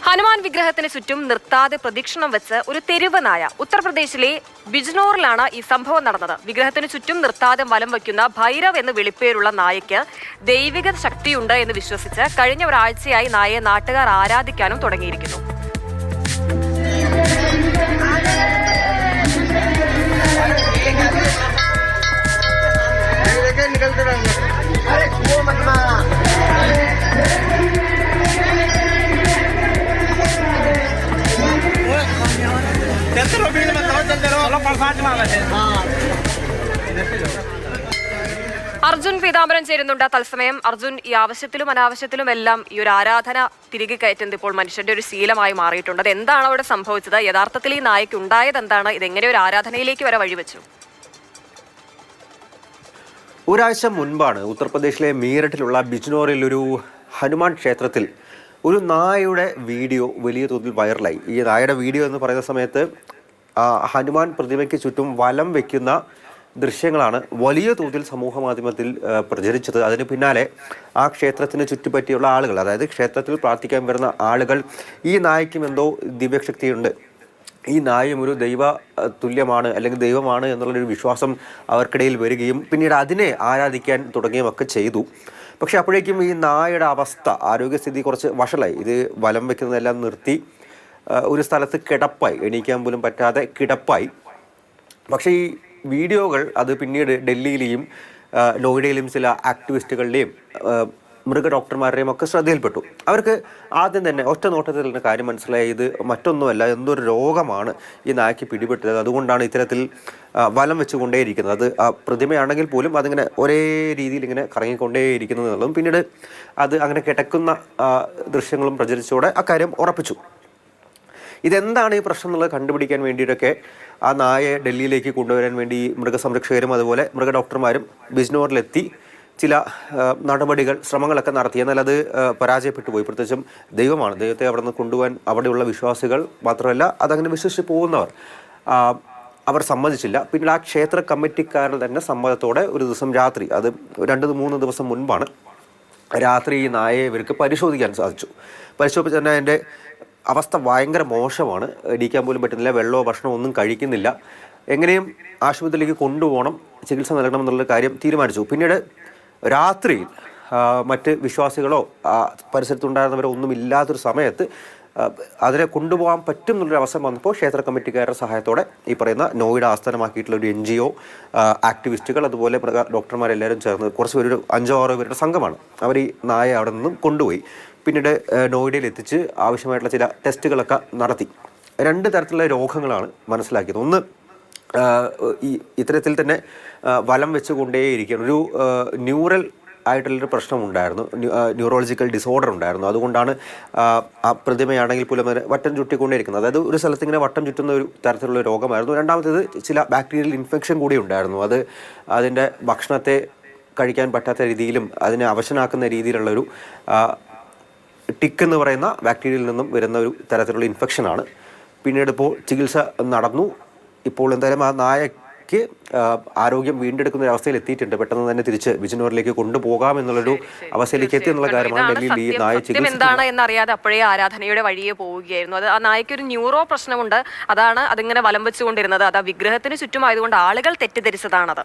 ഹനുമാൻ വിഗ്രഹത്തിന് ചുറ്റും നിർത്താതെ പ്രദക്ഷിണം വെച്ച് ഒരു തെരുവ് നായ. ഉത്തർപ്രദേശിലെ ബിജ്നോറിലാണ് ഈ സംഭവം നടന്നത്. വിഗ്രഹത്തിന് ചുറ്റും നിർത്താതെ വലം വയ്ക്കുന്ന ഭൈരവ് എന്ന് വിളിപ്പേരുള്ള നായയ്ക്ക് ദൈവിക ശക്തിയുണ്ട് എന്ന് വിശ്വസിച്ച് കഴിഞ്ഞ ഒരാഴ്ചയായി നായയെ നാട്ടുകാർ ആരാധിക്കാനും തുടങ്ങിയിരിക്കുന്നു. അർജുൻ പീതാംബരൻ ചേരുന്നുണ്ട് തത്സമയം. അർജുൻ, ഈ ആവശ്യത്തിലും അനാവശ്യത്തിലും എല്ലാം ഈ ഒരു ആരാധന തിരികെ കയറ്റുന്നത് ഇപ്പോൾ മനുഷ്യന്റെ ഒരു ശീലമായി മാറിയിട്ടുണ്ട്. അത് എന്താണ് അവിടെ സംഭവിച്ചത്? യഥാർത്ഥത്തിൽ ഈ നായയ്ക്ക് ഉണ്ടായത് എന്താണ്? ഇതെങ്ങനെ ഒരു ആരാധനയിലേക്ക് വരെ വഴിവെച്ചു? ഒരാഴ്ച മുൻപാണ് ഉത്തർപ്രദേശിലെ മീററ്റിലുള്ള ബിജ്നോറിൽ ഒരു ഹനുമാൻ ക്ഷേത്രത്തിൽ ഒരു നായയുടെ വീഡിയോ വലിയ തോതിൽ വൈറലായി. ഈ നായയുടെ വീഡിയോ എന്ന് പറയുന്ന സമയത്ത് ഹനുമാൻ പ്രതിമയ്ക്ക് ചുറ്റും വലം വയ്ക്കുന്ന ദൃശ്യങ്ങളാണ് വലിയ തോതിൽ സമൂഹ മാധ്യമത്തിൽ പ്രചരിച്ചത്. അതിന് പിന്നാലെ ആ ക്ഷേത്രത്തിന് ചുറ്റുപറ്റിയുള്ള ആളുകൾ, അതായത് ക്ഷേത്രത്തിൽ പ്രാർത്ഥിക്കാൻ വരുന്ന ആളുകൾ, ഈ നായയ്ക്കും എന്തോ ദിവ്യശക്തിയുണ്ട്, ഈ നായും ഒരു ദൈവ തുല്യമാണ് അല്ലെങ്കിൽ ദൈവമാണ് എന്നുള്ളൊരു വിശ്വാസം അവർക്കിടയിൽ വരികയും പിന്നീട് അതിനെ ആരാധിക്കാൻ തുടങ്ങുകയുമൊക്കെ ചെയ്തു. പക്ഷെ അപ്പോഴേക്കും ഈ നായയുടെ അവസ്ഥ, ആരോഗ്യസ്ഥിതി കുറച്ച് വഷളായി. ഇത് വലം വയ്ക്കുന്നതെല്ലാം നിർത്തി ഒരു സ്ഥലത്ത് കിടപ്പായി, എണീക്കാൻ പോലും പറ്റാതെ കിടപ്പായി. പക്ഷേ ഈ വീഡിയോകൾ അത് പിന്നീട് ഡൽഹിയിലെയും നോയിഡയിലെയും ചില ആക്ടിവിസ്റ്റുകളുടെയും മൃഗ ഡോക്ടർമാരുടെയും ഒക്കെ ശ്രദ്ധയിൽപ്പെട്ടു. അവർക്ക് ആദ്യം തന്നെ ഒറ്റ നോട്ടത്തിൽ തന്നെ കാര്യം മനസ്സിലായി, ഇത് മറ്റൊന്നുമല്ല, എന്തൊരു രോഗമാണ് ഈ നായ്ക്ക് പിടിപെട്ടത്, അതുകൊണ്ടാണ് ഇത്തരത്തിൽ വലം വെച്ചുകൊണ്ടേയിരിക്കുന്നത്. അത് പ്രതിമയാണെങ്കിൽ പോലും അതിങ്ങനെ ഒരേ രീതിയിൽ ഇങ്ങനെ കറങ്ങിക്കൊണ്ടേയിരിക്കുന്നത് എന്നുള്ളതും പിന്നീട് അത് അങ്ങനെ കിടക്കുന്ന ദൃശ്യങ്ങളും പ്രചരിച്ചതോടെ അക്കാര്യം ഉറപ്പിച്ചു. ഇതെന്താണ് ഈ പ്രശ്നം എന്നുള്ളത് കണ്ടുപിടിക്കാൻ വേണ്ടിയിട്ടൊക്കെ ആ നായയെ ഡൽഹിയിലേക്ക് കൊണ്ടുവരാൻ വേണ്ടി മൃഗസംരക്ഷകരും അതുപോലെ മൃഗ ഡോക്ടർമാരും ബിജ്നോറിലെത്തി ചില നടപടികൾ, ശ്രമങ്ങളൊക്കെ നടത്തി. എന്നാൽ അത് പരാജയപ്പെട്ടു പോയി. പ്രത്യേകിച്ചും ദൈവമാണ്, ദൈവത്തെ അവിടെ നിന്ന് കൊണ്ടുപോകാൻ അവിടെയുള്ള വിശ്വാസികൾ മാത്രമല്ല അതങ്ങനെ വിശ്വസിച്ച് പോകുന്നവർ അവർ സമ്മതിച്ചില്ല. പിന്നീട് ആ ക്ഷേത്ര കമ്മിറ്റിക്കാരുടെ തന്നെ സമ്മതത്തോടെ ഒരു ദിവസം രാത്രി, അത് 2-3 ദിവസം മുൻപാണ്, രാത്രി ഈ നായയെ ഇവർക്ക് പരിശോധിക്കാൻ സാധിച്ചു. പരിശോധിച്ച് തന്നെ അതിൻ്റെ അവസ്ഥ ഭയങ്കര മോശമാണ്, എണീക്കാൻ പോലും പറ്റുന്നില്ല, വെള്ളമോ ഭക്ഷണമോ ഒന്നും കഴിക്കുന്നില്ല. എങ്ങനെയും ആശുപത്രിയിലേക്ക് കൊണ്ടുപോകണം, ചികിത്സ നൽകണം എന്നുള്ള കാര്യം തീരുമാനിച്ചു. പിന്നീട് രാത്രിയിൽ മറ്റ് വിശ്വാസികളോ പരിസരത്തുണ്ടായിരുന്നവരോ ഒന്നും ഇല്ലാത്തൊരു സമയത്ത് അതിനെ കൊണ്ടുപോകാൻ പറ്റും എന്നുള്ളൊരു അവസരം വന്നപ്പോൾ ക്ഷേത്ര കമ്മിറ്റിക്കാരുടെ സഹായത്തോടെ ഈ പറയുന്ന നോയിഡ ആസ്ഥാനമാക്കിയിട്ടുള്ള ഒരു NGO ആക്ടിവിസ്റ്റുകൾ അതുപോലെ ഡോക്ടർമാരെല്ലാവരും ചേർന്ന് കുറച്ച് പേര്, 5-6 പേരുടെ സംഘമാണ്, അവർ ഈ നായയെ അവിടെ നിന്നും കൊണ്ടുപോയി പിന്നീട് നോയിഡയിൽ എത്തിച്ച് ആവശ്യമായിട്ടുള്ള ചില ടെസ്റ്റുകളൊക്കെ നടത്തി. 2 തരത്തിലുള്ള രോഗങ്ങളാണ് മനസ്സിലാക്കിയത്. ഒന്ന്, ഈ ഇത്തരത്തിൽ തന്നെ വലം വെച്ചുകൊണ്ടേയിരിക്കുകയാണ്, ഒരു ന്യൂറൽ ആയിട്ടുള്ളൊരു പ്രശ്നമുണ്ടായിരുന്നു, ന്യൂറോളജിക്കൽ ഡിസോർഡർ ഉണ്ടായിരുന്നു. അതുകൊണ്ടാണ് ആ പ്രതിമയാണെങ്കിൽ പോലും വട്ടം ചുറ്റിക്കൊണ്ടേയിരിക്കുന്നത്. അതായത് ഒരു സ്ഥലത്ത് ഇങ്ങനെ വട്ടം ചുറ്റുന്ന ഒരു തരത്തിലുള്ള രോഗമായിരുന്നു. രണ്ടാമത്തേത് ചില ബാക്ടീരിയൽ ഇൻഫെക്ഷൻ കൂടി ഉണ്ടായിരുന്നു. അത് അതിൻ്റെ ഭക്ഷണത്തെ കഴിക്കാൻ പറ്റാത്ത രീതിയിലും അതിനെ അവശനാക്കുന്ന രീതിയിലുള്ളൊരു ടിക്ക് എന്ന് പറയുന്ന ബാക്ടീരിയയിൽ നിന്നും വരുന്ന ഒരു തരത്തിലുള്ള ഇൻഫെക്ഷനാണ്. പിന്നീട് ഇപ്പോൾ ചികിത്സ നടന്നു. ഇപ്പോൾ എന്തായാലും ആ നായയ്ക്ക് ആരോഗ്യം വീണ്ടെടുക്കുന്ന ഒരു അവസ്ഥയിൽ എത്തിയിട്ടുണ്ട്. പെട്ടെന്ന് തന്നെ തിരിച്ച് ബിജ്നോറിലേക്ക് കൊണ്ടുപോകാം എന്നുള്ളൊരു അവസ്ഥയിലേക്ക് എത്തി എന്നുള്ള കാര്യമാണ് ഡൽഹിയിൽ ഈ നായ ചികിത്സ എന്താണ് എന്നറിയാതെ അപ്പോഴേ ആരാധനയുടെ വഴിയെ പോവുകയായിരുന്നു. അത് ആ നായയ്ക്ക് ഒരു ന്യൂറോ പ്രശ്നമുണ്ട്, അതാണ് അതിങ്ങനെ വലം വെച്ചുകൊണ്ടിരുന്നത്. അത് ആ വിഗ്രഹത്തിന് ചുറ്റുമായതുകൊണ്ട് ആളുകൾ തെറ്റിദ്ധരിച്ചതാണത്.